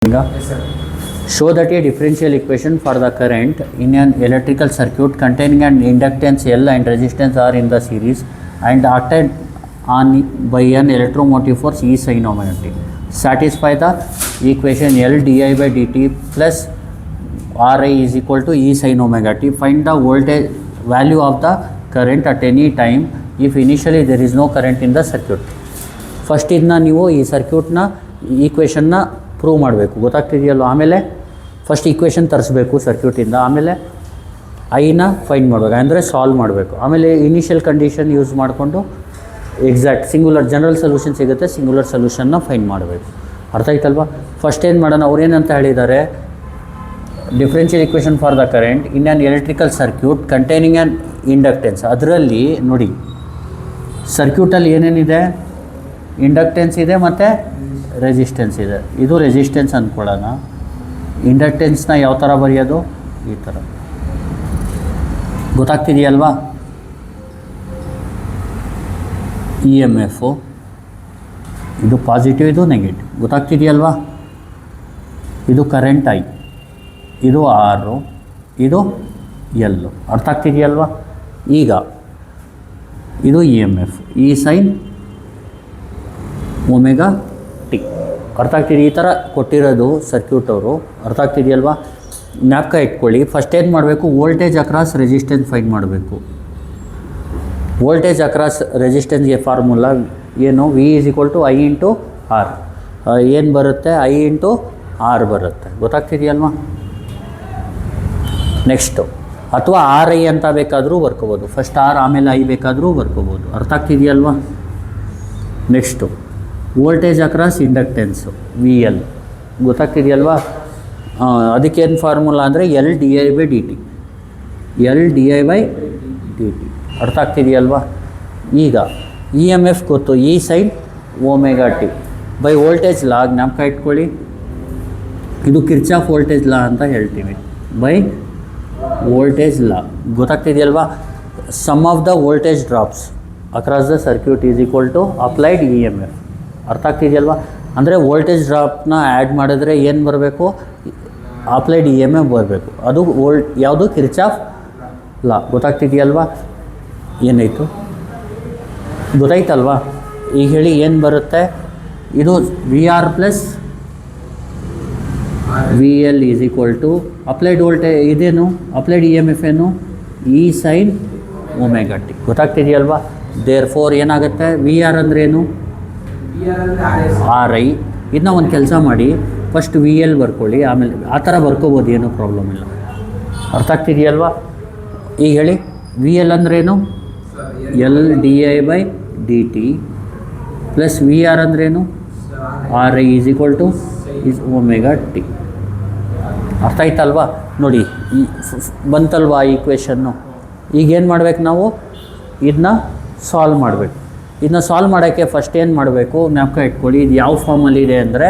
Yes, sir. Show that a differential equation for the current in an electrical circuit containing an inductance L and resistance R in the series and acted on by an electromotive force E sin omega t. Satisfy the equation L di by dt plus Ri is equal to E sin omega t. Find the voltage value of the current at any time if initially there is no current in the circuit. First ಇದನ್ನ ನೀವು ಈ ಸರ್ಕ್ಯೂಟ್ನ ಈಕ್ವೇಷನ್ನ prove ಮಾಡಬೇಕು, ಗೊತ್ತಾಗ್ತಿದೆಯಲ್ಲ. ಆಮೇಲೆ first equation ತರಿಸ್ಬೇಕು ಸರ್ಕ್ಯೂಟಿಂದ, ಆಮೇಲೆ ಐನ find ಮಾಡಬೇಕು, ಅಂದರೆ ಸಾಲ್ವ್ ಮಾಡಬೇಕು. ಆಮೇಲೆ ಇನಿಷಿಯಲ್ ಕಂಡೀಷನ್ ಯೂಸ್ ಮಾಡಿಕೊಂಡು ಎಕ್ಸಾಕ್ಟ್ ಸಿಂಗುಲರ್ ಜನರಲ್ ಸೊಲ್ಯೂಷನ್ ಸಿಗುತ್ತೆ, ಸಿಂಗುಲರ್ ಸೊಲ್ಯೂಷನ್ನ ಫೈಂಡ್ ಮಾಡಬೇಕು. ಅರ್ಥ ಆಯ್ತಲ್ವಾ? ಫಸ್ಟ್ ಏನು ಮಾಡೋಣ, ಅವ್ರು ಏನಂತ ಹೇಳಿದ್ದಾರೆ, differential equation for the current in an electrical circuit containing an inductance. ಅದರಲ್ಲಿ ನೋಡಿ ಸರ್ಕ್ಯೂಟಲ್ಲಿ ಏನೇನಿದೆ, ಇಂಡಕ್ಟೆನ್ಸ್ ಇದೆ ಮತ್ತು ರೆಸಿಸ್ಟೆನ್ಸ್ ಇದೆ. ಇದು ರೆಸಿಸ್ಟೆನ್ಸ್ ಅಂದ್ಕೊಳ್ಳೋಣ. ಇಂಡಕ್ಟೆನ್ಸ್ನ ಯಾವ ಥರ ಬರೆಯೋದು, ಈ ಥರ. ಗೊತ್ತಾಗ್ತಿದೆಯಲ್ವಾ? ಇ ಎಮ್ ಎಫು ಇದು ಪಾಸಿಟಿವ್, ಇದು ನೆಗೆಟಿವ್. ಗೊತ್ತಾಗ್ತಿದೆಯಲ್ವಾ? ಇದು ಕರೆಂಟ್ ಐ, ಇದು ಆರು, ಇದು ಎಲ್ಲು. ಅರ್ಥ ಆಗ್ತಿದೆಯಲ್ವಾ? ಈಗ ಇದು E M F, E sine omega T. ಅರ್ಥ ಆಗ್ತಿದೆ? ಈ ಥರ ಕೊಟ್ಟಿರೋದು ಸರ್ಕ್ಯೂಟ್ ಅವರು. ಅರ್ಥ ಆಗ್ತಿದೆಯಲ್ವಾ? ಜ್ಞಾಪಕ ಇಟ್ಕೊಳ್ಳಿ. ಫಸ್ಟ್ ಏನು ಮಾಡಬೇಕು, ವೋಲ್ಟೇಜ್ ಅಕ್ರಾಸ್ ರೆಸಿಸ್ಟೆನ್ಸ್ ಫೈಂಡ್ ಮಾಡಬೇಕು. ವೋಲ್ಟೇಜ್ ಅಕ್ರಾಸ್ ರೆಸಿಸ್ಟೆನ್ಸ್ಗೆ ಫಾರ್ಮುಲಾ ಏನು, V is equal to I into R. ಏನು ಬರುತ್ತೆ, ಐ ಇಂಟು ಆರ್ ಬರುತ್ತೆ. ಗೊತ್ತಾಗ್ತಿದೆಯಲ್ವಾ? ನೆಕ್ಸ್ಟು, ಅಥವಾ ಆರ್ ಐ ಅಂತ ಬೇಕಾದರೂ ಬರ್ಕೋಬೋದು. ಫಸ್ಟ್ ಆರ್ ಆಮೇಲೆ ಐ ಬೇಕಾದರೂ ಬರ್ಕೋಬೋದು. ಅರ್ಥ ಆಗ್ತಿದೆಯಲ್ವಾ? Next voltage across inductance V L. ಗೊತ್ತಾಗ್ತಿದೆಯಲ್ವಾ? ಅದಕ್ಕೇನು ಫಾರ್ಮುಲಾ ಅಂದರೆ L D I by D T, L D I by D T. ಅರ್ಥ ಆಗ್ತಿದೆಯಲ್ವಾ? ಈಗ ಇ ಎಮ್ ಎಫ್ ಗೊತ್ತು, E sine omega T by voltage law. ಜ್ಞಾಪಕ ಇಟ್ಕೊಳ್ಳಿ, ಇದು ಕಿರ್ಚಾಫ್ ವೋಲ್ಟೇಜ್ ಲಾ ಅಂತ ಹೇಳ್ತೀವಿ, ಬೈ ವೋಲ್ಟೇಜ್ ಲಾ. ಗೊತ್ತಾಗ್ತಿದೆಯಲ್ವಾ? Sum of the voltage drops across the circuit is equal to applied E M F. ಅರ್ಥ ಆಗ್ತಿದೆಯಲ್ವಾ? ಅಂದರೆ ವೋಲ್ಟೇಜ್ ಡ್ರಾಪ್ನ ಆ್ಯಡ್ ಮಾಡಿದ್ರೆ ಏನು ಬರಬೇಕು, ಅಪ್ಲೈಡ್ ಇ ಎಮ್ ಎಫ್ ಬರಬೇಕು. ಅದು ಯಾವುದು, ಕಿರ್ಚಾಫ್ ಲಾ. ಗೊತ್ತಾಗ್ತಿದೆಯಲ್ವಾ? ಏನಾಯಿತು, ಗೊತ್ತಾಯ್ತಲ್ವಾ? ಈಗ ಹೇಳಿ ಏನು ಬರುತ್ತೆ. ಇದು V R plus V L is equal to applied voltage. ಇದೇನು ಅಪ್ಲೈಡ್ ಇ ಎಮ್ ಎಫ್ ಏನು, ಇ ಸೈನ್ ಒಮೆಗಾ ಟಿ. ಗೊತ್ತಾಗ್ತಿದೆಯಲ್ವಾ? ದೇರ್ ಫೋರ್ ಏನಾಗುತ್ತೆ, ವಿ ಆರ್ ಅಂದ್ರೇನು, ಆರ್ ಐ. ಇದನ್ನ ಒಂದು ಕೆಲಸ ಮಾಡಿ, ಫಸ್ಟ್ ವಿ ಎಲ್ ಬರ್ಕೊಳ್ಳಿ, ಆಮೇಲೆ ಆ ಥರ ಬರ್ಕೋಬೋದು, ಏನೂ ಪ್ರಾಬ್ಲಮ್ ಇಲ್ಲ. ಅರ್ಥ ಆಗ್ತಿದೆಯಲ್ವಾ? ಈಗ ಹೇಳಿ, ವಿ ಎಲ್ ಅಂದ್ರೇನು, L D I by D T plus V R ಅಂದ್ರೇನು, R I is equal to is omega T. ಅರ್ಥ ಆಯ್ತಲ್ವಾ? ನೋಡಿ ಈ ಬಂತಲ್ವಾ ಈಕ್ವೇಷನ್ನು. ಈಗೇನು ಮಾಡ್ಬೇಕು ನಾವು, ಇದನ್ನ ಸಾಲ್ವ್ ಮಾಡಬೇಕು. ಇದನ್ನ ಸಾಲ್ವ್ ಮಾಡೋಕ್ಕೆ ಫಸ್ಟ್ ಏನು ಮಾಡಬೇಕು, ಜ್ಞಾಪಕ ಇಟ್ಕೊಳ್ಳಿ. ಇದು ಯಾವ ಫಾರ್ಮಲ್ಲಿದೆ ಅಂದರೆ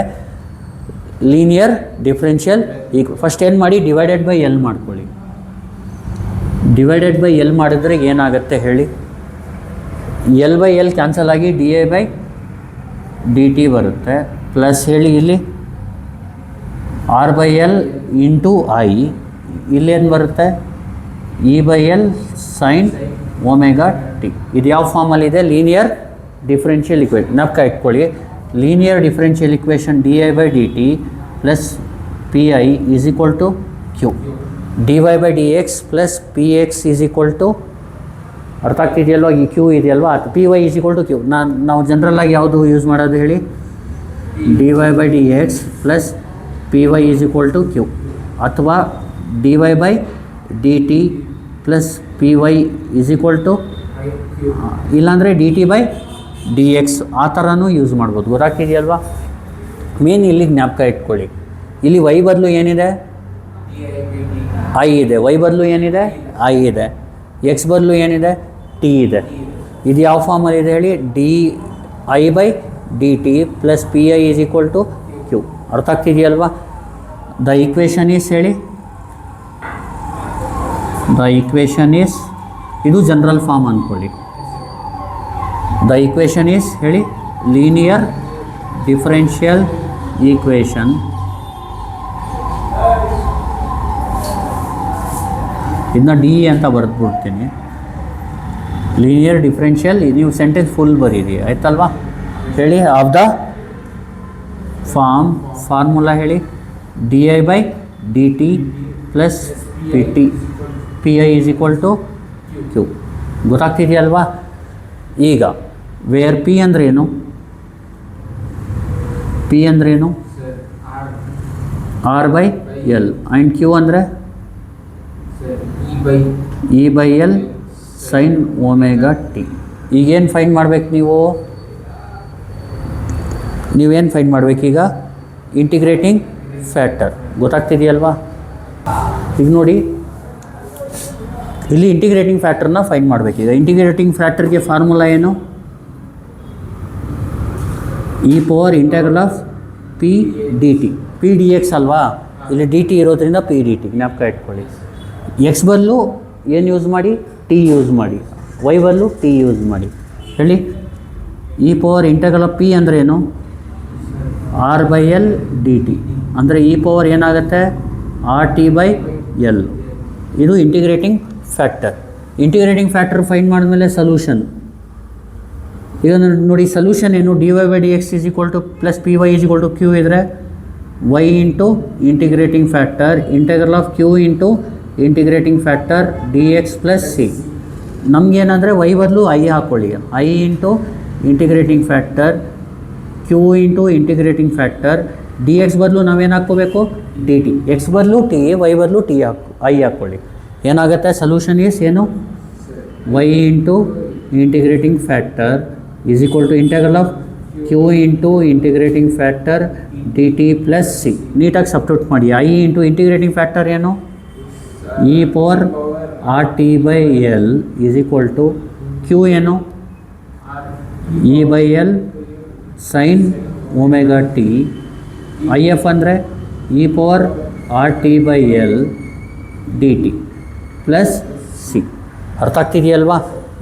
ಲೀನಿಯರ್ ಡಿಫ್ರೆನ್ಷಿಯಲ್ ಫಸ್ಟ್ ಏನು ಮಾಡಿ, ಡಿವೈಡೆಡ್ ಬೈ ಎಲ್ ಮಾಡ್ಕೊಳ್ಳಿ. ಡಿವೈಡೆಡ್ ಬೈ ಎಲ್ ಮಾಡಿದ್ರೆ ಏನಾಗುತ್ತೆ ಹೇಳಿ, ಎಲ್ ಬೈ ಎಲ್ ಕ್ಯಾನ್ಸಲ್ ಆಗಿ D A by D T ಬರುತ್ತೆ. ಪ್ಲಸ್ ಹೇಳಿ ಇಲ್ಲಿ R by L into I, ಇಲ್ಲೇನು ಬರುತ್ತೆ, E by L sine omega T. ಇದು ಯಾವ ಫಾರ್ಮಲ್ಲಿದೆ, ಲೀನಿಯರ್ ಡಿಫ್ರೆನ್ಷಿಯಲ್ ಇಕ್ವೇಷನ್. ಜ್ಞಾಪಕ ಇಟ್ಕೊಳ್ಳಿ, linear differential equation D I by D T plus P I is equal to Q, D Y by D X plus P X is equal to. ಅರ್ಥ ಆಗ್ತಿದೆಯಲ್ವ? ಈ Q ಇದೆಯಲ್ವಾ, ಅದು P Y is equal to Q. ನಾವು ಜನರಲ್ಲಾಗಿ ಯಾವುದು use ಮಾಡೋದು ಹೇಳಿ, D Y by D X plus P Y is equal to Q, ಅಥವಾ D Y by D T plus P Y is equal to, ಇಲ್ಲಾಂದರೆ D T by D X, ಆ ಥರನೂ use ಮಾಡ್ಬೋದು. ಗೊತ್ತಾಗ್ತಿದೆಯಲ್ವಾ? ಮೇನ್ ಇಲ್ಲಿ ಜ್ಞಾಪಕ ಇಟ್ಕೊಳ್ಳಿ, ಇಲ್ಲಿ ವೈ ಬದಲು ಏನಿದೆ, ಐ ಇದೆ. ವೈ ಬದಲು ಏನಿದೆ, ಐ ಇದೆ. ಎಕ್ಸ್ ಬದಲು ಏನಿದೆ, ಟಿ ಇದೆ. ಇದು ಯಾವ ಫಾರ್ಮಲ್ಲಿದೆ ಹೇಳಿ, D I by D T plus P I is equal to Q. ಅರ್ಥ ಆಗ್ತಿದೆಯಲ್ವಾ? ದ ಈಕ್ವೇಷನ್ ಈಸ್ ಹೇಳಿ, ದ ಈಕ್ವೇಷನ್ ಈಸ್, ಇದು ಜನರಲ್ ಫಾರ್ಮ್ ಅಂದ್ಕೊಳ್ಳಿ. ದ ಈಕ್ವೇಷನ್ ಈಸ್ ಹೇಳಿ, ಲೀನಿಯರ್ ಡಿಫರೆನ್ಷಿಯಲ್ ಈಕ್ವೇಷನ್ ಇದನ್ನ ಡಿ ಅಂತ ಬರೆದ್ಬಿಡ್ತೀನಿ. ಲೀನಿಯರ್ ಡಿಫ್ರೆನ್ಷಿಯಲ್, ನೀವು ಸೆಂಟೆನ್ಸ್ ಫುಲ್ ಬರೀರಿ ಆಯ್ತಲ್ವಾ. ಹೇಳಿ ಆಫ್ ದ ಫಾರ್ಮುಲಾ ಹೇಳಿ. D I by D T plus P T P I is equal to Q. ಗೊತ್ತಾಗ್ತಿದೆಯಲ್ವಾ. ಈಗ ವೇರ್ ಪಿ ಅಂದ್ರೇನು, ಪಿ ಅಂದ್ರೇನು R by L and Q ಅಂದರೆ E by L sine omega T. ಈಗೇನು find ಮಾಡ್ಬೇಕು ನೀವೇನು find ಮಾಡ್ಬೇಕೀಗ? Integrating factor. ಗೊತ್ತಾಗ್ತಿದೆಯಲ್ವಾ. ಈಗ ನೋಡಿ ಇಲ್ಲಿ ಇಂಟಿಗ್ರೇಟಿಂಗ್ ಫ್ಯಾಕ್ಟರ್ನ ಫೈಂಡ್ ಮಾಡಬೇಕೀಗ. ಇಂಟಿಗ್ರೇಟಿಂಗ್ ಫ್ಯಾಕ್ಟರ್ಗೆ ಫಾರ್ಮುಲಾ ಏನು? E power integral of P D T. P D X ಅಲ್ವಾ, ಇಲ್ಲಿ ಡಿ ಟಿ ಇರೋದ್ರಿಂದ ಪಿ ಡಿ ಟಿ ಜ್ಞಾಪಕ ಇಟ್ಕೊಳ್ಳಿ. ಎಕ್ಸ್ ಬದಲು ಏನು ಯೂಸ್ ಮಾಡಿ? ಟಿ ಯೂಸ್ ಮಾಡಿ. ವೈ ಬದಲು ಟಿ ಯೂಸ್ ಮಾಡಿ. ಹೇಳಿ E power integral of P ಅಂದ್ರೇನು? R by L D T ಅಂದರೆ ಇ ಪವರ್ ಏನಾಗುತ್ತೆ? R T by L. ಇದು integrating factor. Integrating factor find ಮಾಡಿದ್ಮೇಲೆ ಸೊಲ್ಯೂಷನ್. ಈಗ ನೋಡಿ ಸೊಲ್ಯೂಷನ್ ಏನು? D Y by D X is equal to plus P Y is equal to Q ಇದ್ದರೆ Y into integrating factor integral of Q into integrating factor D X plus C. ನಮಗೇನಂದರೆ Y ಬದಲು I ಹಾಕ್ಕೊಳ್ಳಿ. I into integrating factor Q into integrating factor D X ಬದಲು ನಾವೇನು ಹಾಕ್ಕೋಬೇಕು? D T. X ಬದಲು T, Y ಬದಲು T I ಹಾಕ್ಕೊಳ್ಳಿ. ಏನಾಗುತ್ತೆ? ಸೊಲ್ಯೂಷನ್ ಈಸ್ ಏನು? Y into integrating factor is equal to integral of Q into integrating factor D T plus C. ನೀಟಾಗಿ substitute ಮಾಡಿ. ಐ ಇಂಟು ಇಂಟಿಗ್ರೇಟಿಂಗ್ ಫ್ಯಾಕ್ಟರ್ ಏನು? E power R T by L is equal to Q ಏನು? E by L sine omega T. I F ಅಂದರೆ E power R T by L D T plus C. ಅರ್ಥ ಆಗ್ತಿದೆಯಲ್ವಾ.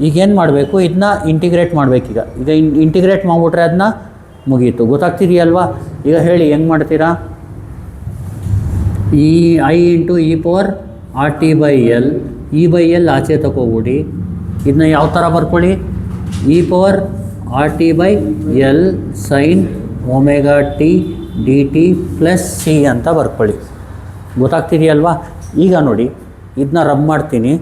ಈಗೇನು ಮಾಡಬೇಕು? ಇದನ್ನ integrate ಮಾಡಬೇಕೀಗ. ಈಗ integrate ಮಾಡಿಬಿಟ್ರೆ ಅದನ್ನ ಮುಗೀತು. ಗೊತ್ತಾಗ್ತಿದೆಯಲ್ವಾ. ಈಗ ಹೇಳಿ ಹೆಂಗೆ ಮಾಡ್ತೀರಾ? ಈ I into E power R T by L, E by L ಆಚೆ ತಗೋಬಿಡಿ. ಇದನ್ನ ಯಾವ ಥರ ಬರ್ಕೊಳ್ಳಿ? E power R T by L sine omega T D T plus C ಅಂತ ಬರ್ಕೊಳ್ಳಿ. ಗೊತ್ತಾಗ್ತಿದೆಯಲ್ವಾ. ಈಗ ನೋಡಿ ಇದನ್ನ ರಬ್ ಮಾಡ್ತೀನಿ.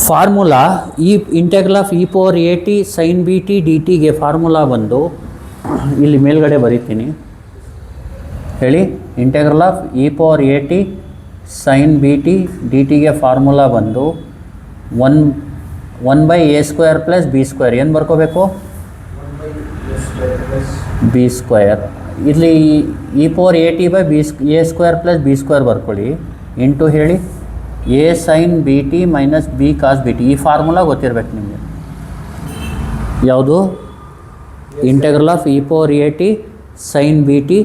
ಫಾರ್ಮುಲಾ ಈ integral of E power A T sine B T D ಟಿಗೆ ಫಾರ್ಮುಲಾ ಬಂದು ಇಲ್ಲಿ ಮೇಲ್ಗಡೆ ಬರೀತೀನಿ. ಹೇಳಿ integral of E power A T sine B T D ಟಿಗೆ ಫಾರ್ಮುಲಾ ಬಂದು one by A square plus B square. ಏನು ಬರ್ಕೋಬೇಕು? B square. ಇಲ್ಲಿ E power A T by A square plus B square ಬರ್ಕೊಳ್ಳಿ. ಇಂಟು ಹೇಳಿ A sine B T minus B cos B T. ಈ formula ಗೊತ್ತಿರಬೇಕು ನಿಮಗೆ. ಯಾವುದು? Integral of E power A T sine B T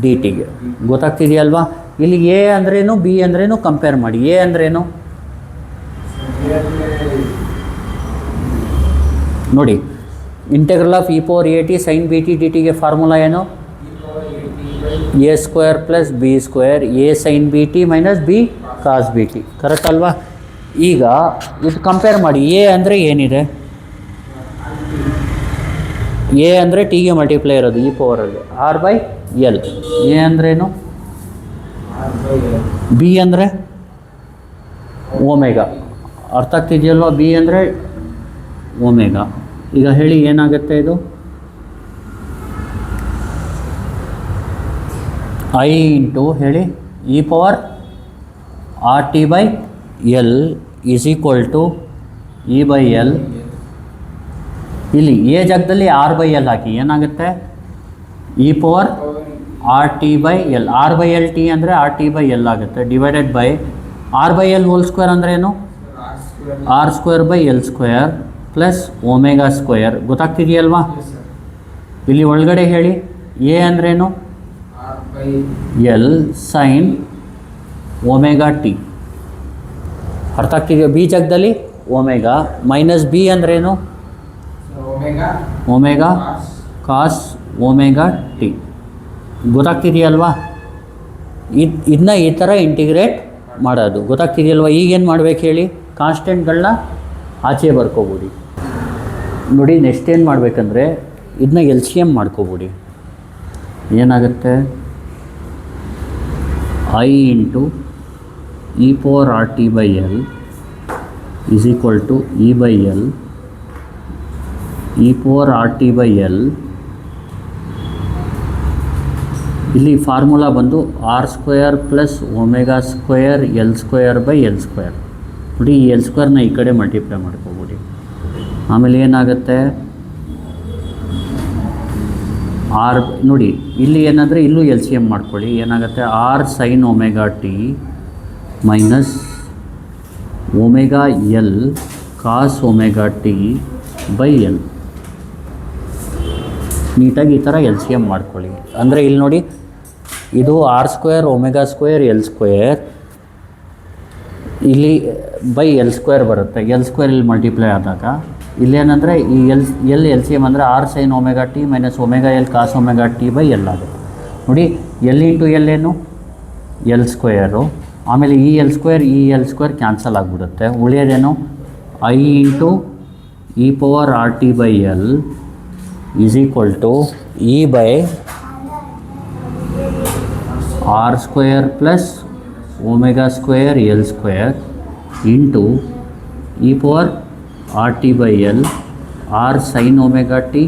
D ಟಿಗೆ. ಗೊತ್ತಾಗ್ತಿದೆಯಲ್ವಾ. ಇಲ್ಲಿ A ಅಂದ್ರೇನು ಬಿ ಅಂದ್ರೇನು ಕಂಪೇರ್ ಮಾಡಿ. ಎ ಅಂದ್ರೇನು ನೋಡಿ. Integral of E power A T sine B T D ಟಿಗೆ ಫಾರ್ಮುಲಾ ಏನು? A square plus B square A sine B T minus B cos B T. Correct ಅಲ್ವಾ. ಈಗ ಇದು ಕಂಪೇರ್ ಮಾಡಿ. ಎ ಅಂದರೆ ಏನಿದೆ? ಎ ಅಂದರೆ ಟಿಗೆ ಮಲ್ಟಿಪ್ಲೈ ಇರೋದು ಇ ಪವರಲ್ಲಿ ಆರ್ ಬೈ ಎಲ್. ಎ ಅಂದ್ರೇನು? ಬಿ ಅಂದರೆ ಒಮೆಗಾ. ಅರ್ಥ ಆಗ್ತಿದೆಯಲ್ವಾ. ಬಿ ಅಂದರೆ ಒಮೆಗಾ. ಈಗ ಹೇಳಿ ಏನಾಗುತ್ತೆ ಇದು? ಐ ಇಂಟು ಹೇಳಿ E power R T by L is equal to E by L. ಇಲ್ಲಿ ಎ ಜಾಗದಲ್ಲಿ ಆರ್ ಬೈ ಎಲ್ ಹಾಕಿ. ಏನಾಗುತ್ತೆ? E power R T by L. R by L T ಅಂದರೆ ಆರ್ ಟಿ ಬೈ ಎಲ್ ಆಗುತ್ತೆ divided by R by L whole square ಅಂದರೆ ಏನು? R square by L square plus omega square. ಗೊತ್ತಾಗ್ತಿದೆಯಲ್ವಾ. ಇಲ್ಲಿ ಒಳಗಡೆ ಹೇಳಿ ಎ ಅಂದ್ರೇನು? L sine omega T. ಅರ್ಥ ಆಗ್ತಿದೆಯಾ. ಬಿ ಜಾಗದಲ್ಲಿ ಒಮೆಗಾ ಮೈನಸ್ ಬಿ ಅಂದ್ರೇನು? Omega cos omega T. ಗೊತ್ತಾಗ್ತಿದೆಯಲ್ವಾ. ಇದನ್ನ ಈ ಥರ ಇಂಟಿಗ್ರೇಟ್ ಮಾಡೋದು. ಗೊತ್ತಾಗ್ತಿದೆಯಲ್ವ? ಈಗೇನು ಮಾಡ್ಬೇಕು ಹೇಳಿ? ಕಾನ್ಸ್ಟೆಂಟ್ಗಳನ್ನ ಆಚೆ ಬರ್ಕೋಬಿಡಿ. ನೋಡಿ ನೆಕ್ಸ್ಟ್ ಏನು ಮಾಡಬೇಕಂದ್ರೆ ಇದನ್ನ ಎಲ್ ಸಿ ಎಮ್ ಮಾಡ್ಕೋಬಿಡಿ. ಏನಾಗುತ್ತೆ? I into E power R T by L is equal to E by L E power R T by L. ಇಲ್ಲಿ ಫಾರ್ಮುಲಾ ಬಂದು R square plus omega square L square by L square. ನೋಡಿ ಈ L ಸ್ಕ್ವೇರ್ನ ಈ ಕಡೆ multiply ಮಾಡ್ಕೋಬಿಡಿ. ಆಮೇಲೆ ಏನಾಗುತ್ತೆ? R ನೋಡಿ ಇಲ್ಲಿ ಏನಂದರೆ ಇಲ್ಲೂ ಎಲ್ ಸಿ ಎಮ್ ಮಾಡ್ಕೊಳ್ಳಿ. ಏನಾಗುತ್ತೆ? R sine omega T minus omega L cos omega T by L. ನೀಟಾಗಿ ಈ ಥರ ಎಲ್ ಸಿ ಎಮ್ ಮಾಡ್ಕೊಳ್ಳಿ. ಅಂದರೆ ಇಲ್ಲಿ ನೋಡಿ ಇದು R square omega square L square, ಇಲ್ಲಿ ಬೈ ಎಲ್ ಸ್ಕ್ವೇರ್ ಬರುತ್ತೆ. ಎಲ್ ಸ್ಕ್ವೇರ್ ಇಲ್ಲಿ ಮಲ್ಟಿಪ್ಲೈ ಆದಾಗ ಇಲ್ಲೇನಂದರೆ ಈ ಎಲ್ ಸಿ ಎಮ್ ಅಂದರೆ R sine omega T minus omega L cos omega T by L ಆಗುತ್ತೆ. ನೋಡಿ ಎಲ್ ಇಂಟು ಎಲ್ ಏನು? L square. ಆಮೇಲೆ ಈ ಎಲ್ ಸ್ಕ್ವೇರ್ ಕ್ಯಾನ್ಸಲ್ ಆಗಿಬಿಡುತ್ತೆ. ಉಳಿಯೋದೇನು? I into E power R T by L is equal to E by R square plus omega square L square into E power R T by L R sine omega T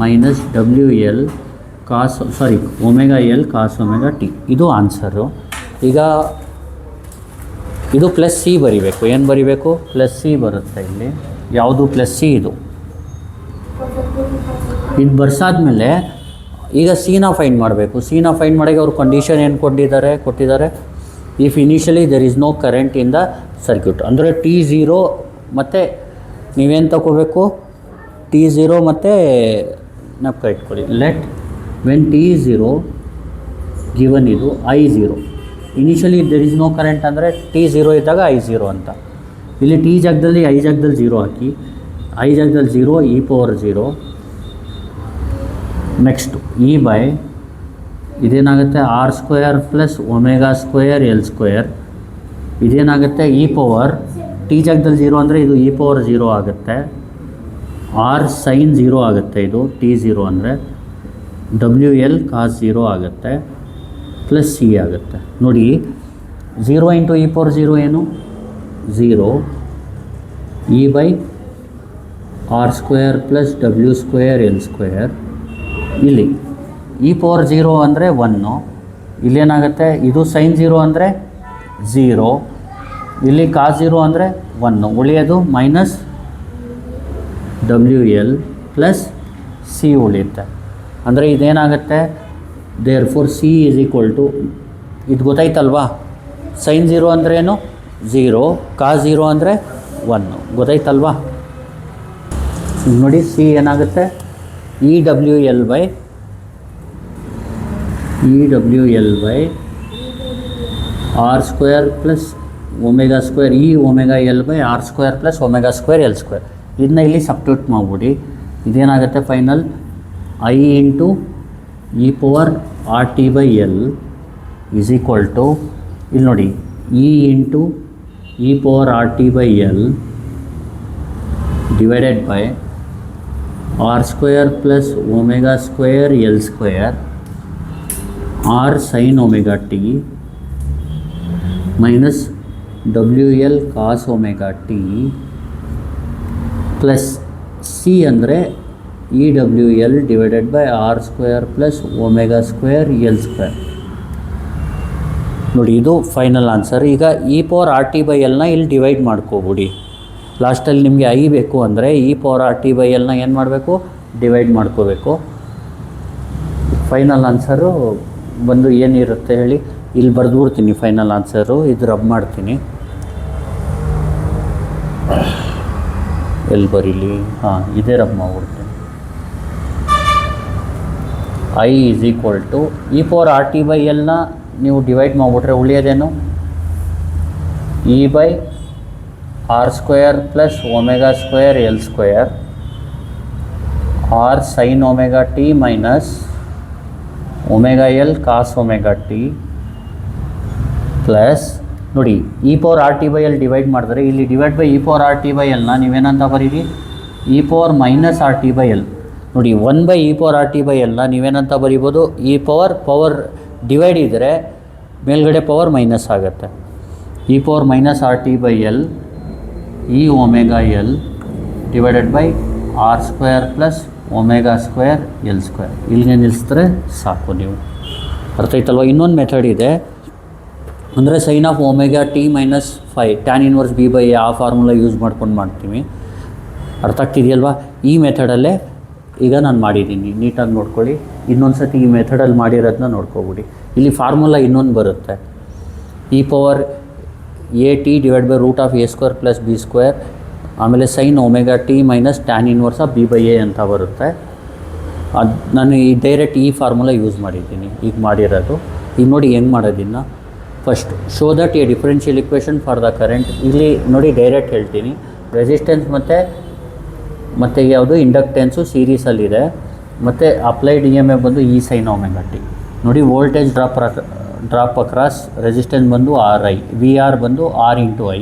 minus W L cos omega L cos omega T. ಇದು answer. ಈಗ ಇದು plus C ಬರಿಬೇಕು. ಏನು ಬರಿಬೇಕು? Plus C ಬರುತ್ತೆ ಇಲ್ಲಿ. ಯಾವುದು plus C? ಇದು ಬರ್ಸಾದ್ಮೇಲೆ ಈಗ ಸಿನ ಫೈಂಡ್ ಮಾಡಬೇಕು. ಸಿನ ಫೈಂಡ್ ಮಾಡೋಕ್ಕೆ ಅವ್ರು ಕಂಡೀಷನ್ ಏನು ಕೊಟ್ಟಿದ್ದಾರೆ? If initially there is no current in the circuit. ಅಂದರೆ T0 ಮತ್ತು ನೀವೇನು ತಗೋಬೇಕು? T0 ಮತ್ತು ನೆನಪು ಇಟ್ಕೊಳ್ಳಿ. ಲೆಟ್ ವೆನ್ T0 ಗಿವನ್ ಇದು I0. Initially there is no current ಅಂದರೆ T0 ಇದ್ದಾಗ I0 ಅಂತ. ಇಲ್ಲಿ T ಜಾಗದಲ್ಲಿ I ಜಾಗದಲ್ಲಿ 0 ಹಾಕಿ, I ಜಾಗದಲ್ಲಿ 0 e power 0. Next e by ಇದೇನಾಗುತ್ತೆ? R square plus omega square L square. ಇದೇನಾಗುತ್ತೆ? ಇ ಪವರ್ ಟಿ ಜಾಗದಲ್ಲಿ 0 ಅಂದರೆ ಇದು ಇ ಪವರ್ 0 ಆಗುತ್ತೆ. ಆರ್ ಸೈನ್ 0 ಆಗುತ್ತೆ. ಇದು T0 ಅಂದರೆ ಡಬ್ಲ್ಯೂ ಎಲ್ ಕಾಸ್ 0 ಆಗುತ್ತೆ ಪ್ಲಸ್ ಸಿ ಆಗುತ್ತೆ. ನೋಡಿ 0 ಇಂಟು ಇ ಪವರ್ 0 ಏನು? 0 E by R square plus W square L square. ಇಲ್ಲಿ ಇ ಪವರ್ 0 ಅಂದರೆ 1. ಇಲ್ಲೇನಾಗುತ್ತೆ? ಇದು ಸೈನ್ 0 ಅಂದರೆ 0, ಇಲ್ಲಿ ಕಾಸ್ 0 ಅಂದರೆ 1. ಉಳಿಯೋದು minus W L plus C ಉಳಿಯುತ್ತೆ. ಅಂದರೆ ಇದೇನಾಗುತ್ತೆ? Therefore C is equal to ಇದು ಗೊತ್ತಾಯ್ತಲ್ವಾ? ಸೈನ್ 0 ಅಂದರೆ ಏನು? 0, ಕಾಸ್ 0 ಅಂದರೆ 1. ಗೊತ್ತಾಯ್ತಲ್ವಾ? ನೋಡಿ ಸಿ ಏನಾಗುತ್ತೆ? E W L by R square plus omega square e omega L by R square plus omega square L square. ಇದನ್ನ ಇಲ್ಲಿ ಸಬ್ಸ್ಟಿಟ್ಯೂಟ್ ಮಾಡಿಬಿಡಿ. ಇದೇನಾಗುತ್ತೆ? Final I into E power R T by L is equal to ಇಲ್ಲಿ ನೋಡಿ e into E power R T by L divided by R square plus omega square L square R sine omega T minus W L cos omega T plus C ಅಂದರೆ e W L divided by R square plus omega square L square. ನೋಡಿ ಇದು final answer. ಈಗ e power R T by ಎಲ್ನ ಇಲ್ಲಿ divide ಮಾಡ್ಕೋಬಿಡಿ. ಲಾಸ್ಟಲ್ಲಿ ನಿಮಗೆ I ಬೇಕು ಅಂದರೆ E power R T by ಎಲ್ನ ಏನು ಮಾಡಬೇಕು? ಡಿವೈಡ್ ಮಾಡ್ಕೋಬೇಕು. ಫೈನಲ್ ಆನ್ಸರು ಬಂದು ಏನಿರುತ್ತೆ ಹೇಳಿ? ಇಲ್ಲಿ ಬರೆದ್ಬಿಡ್ತೀನಿ ಫೈನಲ್ ಆನ್ಸರು. ಇದು ರಬ್ ಮಾಡ್ತೀನಿ. ಎಲ್ಲಿ ಬರೀಲಿ? ಹಾಂ, ಇದೇ ರಬ್ ಮಾಡ್ಬಿಡ್ತೀನಿ. I is equal to e power R T by ಎಲ್ನ ನೀವು ಡಿವೈಡ್ ಮಾಡಿಬಿಟ್ರೆ ಉಳಿಯೋದೇನು? E by R square plus omega square L square R sine omega T minus omega L cos omega T plus ನೋಡಿ e power R T by L divide ಮಾಡಿದ್ರೆ ಇಲ್ಲಿ divide by e power R T by ಎಲ್ನ ನೀವೇನಂತ ಬರೀರಿ E power minus R T by L. ನೋಡಿ 1 by e power R T by ಎಲ್ನ ನೀವೇನಂತ ಬರಿಬೋದು ಇ ಪವರ್ ಡಿವೈಡ್ ಇದ್ದರೆ ಮೇಲ್ಗಡೆ ಪವರ್ ಮೈನಸ್ ಆಗುತ್ತೆ. E power minus R T by L e omega L divided by R square plus omega square L square. ಇಲ್ಲಿಗೆ ನಿಲ್ಲಿಸಿದ್ರೆ ಸಾಕು ನೀವು. ಅರ್ಥ ಆಯ್ತಲ್ವ? ಇನ್ನೊಂದು ಮೆಥಡ್ ಇದೆ, ಅಂದರೆ sine of omega T minus 5 tan inverse B by ಆ ಫಾರ್ಮುಲಾ ಯೂಸ್ ಮಾಡ್ಕೊಂಡು ಮಾಡ್ತೀವಿ. ಅರ್ಥ ಆಗ್ತಿದೆಯಲ್ವಾ? ಈ ಮೆಥಡಲ್ಲೇ ಈಗ ನಾನು ಮಾಡಿದ್ದೀನಿ, ನೀಟಾಗಿ ನೋಡ್ಕೊಳ್ಳಿ. ಇನ್ನೊಂದು ಸತಿ ಈ ಮೆಥಡಲ್ಲಿ ಮಾಡಿರೋದನ್ನ ನೋಡ್ಕೊಬಿಡಿ. ಇಲ್ಲಿ ಫಾರ್ಮುಲಾ ಇನ್ನೊಂದು ಬರುತ್ತೆ, e power A T divide by root of A square plus B square, ಆಮೇಲೆ sine omega T minus tan inverse of B by A ಅಂತ ಬರುತ್ತೆ. ಅದು ನಾನು ಈ ಡೈರೆಕ್ಟ್ ಈ ಫಾರ್ಮುಲಾ ಯೂಸ್ ಮಾಡಿದ್ದೀನಿ ಈಗ ಮಾಡಿರೋದು. ಈಗ ನೋಡಿ ಹೆಂಗೆ ಮಾಡೋದಿನ್ನ. First show that a differential equation for the current. ಇಲ್ಲಿ ನೋಡಿ ಡೈರೆಕ್ಟ್ ಹೇಳ್ತೀನಿ, ರೆಸಿಸ್ಟೆನ್ಸ್ ಮತ್ತು ಯಾವುದು ಇಂಡಕ್ಟೆನ್ಸು ಸೀರೀಸಲ್ಲಿದೆ, ಮತ್ತು ಅಪ್ಲೈಡ್ ಇ ಎಮ್ ಎಫ್ ಬಂದು ಇ ಸೈನ್ ಒಮೆಗಾ ಟಿ. ನೋಡಿ ವೋಲ್ಟೇಜ್ ಡ್ರಾಪ್ ಅಕ್ರಾಸ್ ರೆಸಿಸ್ಟೆನ್ಸ್ ಬಂದು ಆರ್ ಐ, ವಿ ಆರ್ ಬಂದು R into I.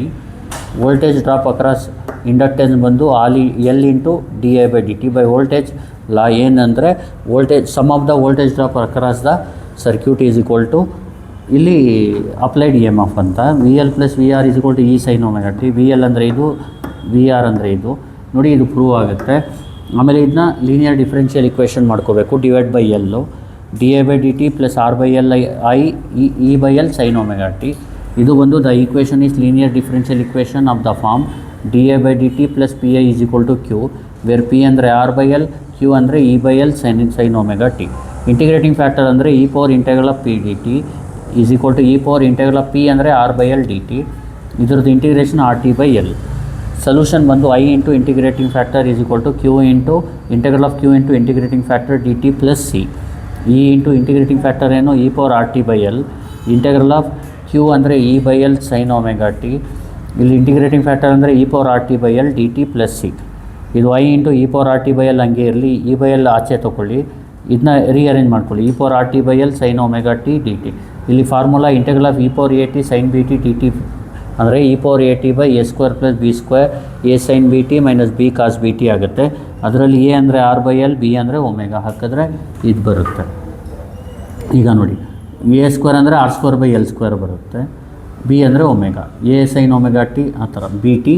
Voltage drop across inductance ಬಂದು L into D I by D T by voltage law. ಏನಂದರೆ voltage sum of the voltage drop across the circuit is equal to ಇಲ್ಲಿ applied E M F ಅಂತ V L plus V R is equal to E sine omega T. V L ಅಂದರೆ ಇದು, V R ಅಂದರೆ ಇದು. ನೋಡಿ ಇದು prove ಆಗುತ್ತೆ. ಆಮೇಲೆ ಇದನ್ನ ಲೀನಿಯರ್ ಡಿಫರೆನ್ಷಿಯಲ್ ಇಕ್ವೇಷನ್ ಮಾಡ್ಕೋಬೇಕು, divide by L D A by D T plus R by L I E by L sine omega T. ಇದು ಬಂದು the equation is linear differential equation of the form D A by D T plus P I is equal to Q, where P ಅಂದರೆ R by L, Q ಅಂದರೆ E by L sine omega T. Integrating factor ಅಂದರೆ E power integral of P D T is equal to e power integral of P ಅಂದರೆ R by L D T. ಇದ್ರದ್ದು integration R T by L. Solution ಬಂದು I into integrating factor is equal to Q into integral of Q into integrating factor D T plus C. E into integrating factor ಏನು E power R T by L, integral of Q ಅಂದರೆ E by L sine omega T. ಇಲ್ಲಿ integrating factor ಅಂದರೆ E power R T by L D T plus C. ಇದು I into E power R T by L ಹಂಗೆ ಇರಲಿ, E by L ಆಚೆ ತೊಗೊಳ್ಳಿ, ಇದನ್ನ rearrange ಮಾಡ್ಕೊಳ್ಳಿ. E power R T by L sine omega T D T. ಇಲ್ಲಿ formula integral of E power A T sine B T D T ಅಂದರೆ E power A T by A square plus B square A sine B T minus B cos B T ಆಗುತ್ತೆ. ಅದರಲ್ಲಿ A ಅಂದರೆ R by L, B ಅಂದರೆ omega ಹಾಕಿದ್ರೆ ಇದು ಬರುತ್ತೆ. ಈಗ ನೋಡಿ ಎ ಸ್ಕ್ವೇರ್ ಅಂದರೆ R square by L square ಬರುತ್ತೆ, ಬಿ ಅಂದರೆ omega, A sine omega T ಆ ಥರ, B T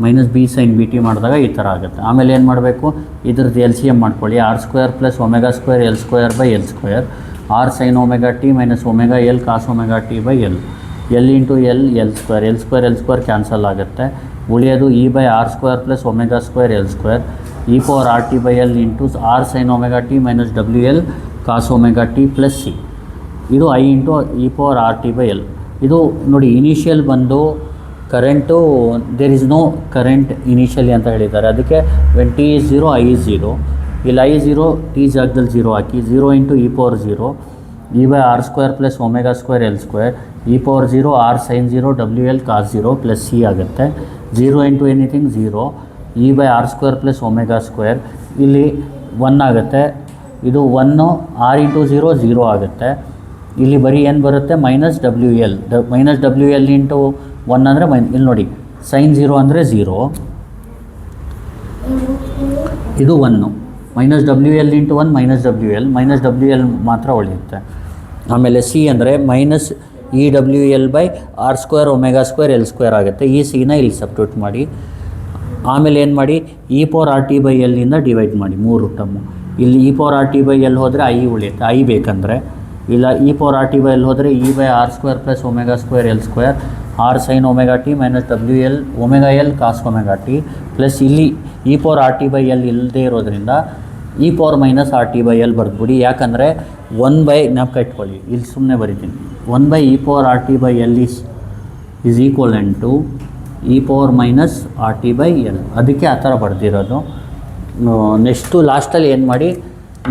minus B sine B T ಮಾಡಿದಾಗ ಈ ಥರ ಆಗುತ್ತೆ. ಆಮೇಲೆ ಏನು ಮಾಡಬೇಕು, ಇದ್ರದ್ದು ಎಲ್ ಸಿ ಎಮ್ ಮಾಡ್ಕೊಳ್ಳಿ, R square plus omega square L square by L square, R sine omega T minus omega L cos omega T by L, L into L square cancel ಆಗುತ್ತೆ. ಉಳಿಯೋದು e by R square plus omega square L square, e power R T by L into R sine omega T minus W L cos omega T plus C. ಇದು I into E power R T by L. ಇದು ನೋಡಿ initial ಬಂದು current there is no current initially ಅಂತ ಹೇಳಿದ್ದಾರೆ. ಅದಕ್ಕೆ when T is 0 I is 0. ಇಲ್ಲಿ I 0 T ಜಾಗದಲ್ಲಿ 0 ಹಾಕಿ, 0 into E power 0 E by R square plus omega square L square, e power 0 R sine 0 W L cos 0 plus C ಆಗುತ್ತೆ. 0 into anything 0, E by R square plus omega square, ಇಲ್ಲಿ 1 ಆಗುತ್ತೆ. ಇದು 1 R into 0 ಆಗುತ್ತೆ. ಇಲ್ಲಿ ಬರೀ ಏನು ಬರುತ್ತೆ minus W L into 1 ಅಂದರೆ ಇಲ್ಲಿ ನೋಡಿ ಸೈನ್ 0 ಅಂದರೆ 0, ಇದು 1 minus W L into 1 minus W L ಮಾತ್ರ ಉಳಿಯುತ್ತೆ. ಆಮೇಲೆ ಸಿ ಅಂದರೆ minus E W L by R square omega square L square ಆಗುತ್ತೆ. ಈ ಸಿನ ಇಲ್ಲಿ ಸಬ್ಸ್ಟಿಟ್ಯೂಟ್ ಮಾಡಿ, ಆಮೇಲೆ ಏನು ಮಾಡಿ E power R T by ಎಲ್ಲಿಂದ ಡಿವೈಡ್ ಮಾಡಿ 3 ಟರ್ಮು. ಇಲ್ಲಿ E power R T by L ಹೋದರೆ ಐ ಉಳಿಯುತ್ತೆ, ಐ ಬೇಕಂದರೆ. ಇಲ್ಲ E power R T by L ಹೋದರೆ E by R square plus omega square L square, R sine omega T minus W L omega L cos omega T plus ಇಲ್ಲಿ E power R T by L ಇಲ್ಲದೆ ಇರೋದ್ರಿಂದ e power minus R T by L ಬರೆದ್ಬಿಡಿ. ಯಾಕಂದರೆ 1 by ಜ್ಞಾಪಕ ಇಟ್ಕೊಳ್ಳಿ, ಇಲ್ಲಿ ಸುಮ್ಮನೆ ಬರಿತೀನಿ, 1 by e power R T by L is equal to e power minus R T by L. ಅದಕ್ಕೆ ಆ ಥರ ಬರೆದಿರೋದು. ನೆಕ್ಸ್ಟು ಲಾಸ್ಟಲ್ಲಿ ಏನು ಮಾಡಿ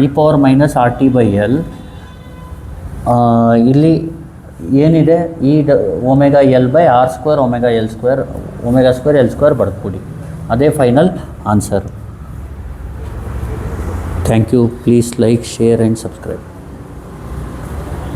E power minus R T by L, ಇಲ್ಲಿ ಏನಿದೆ omega L by R square omega square L square ಬರೆದ್ಬಿಡಿ. ಅದೇ final answer. Thank you. Please like, share and subscribe.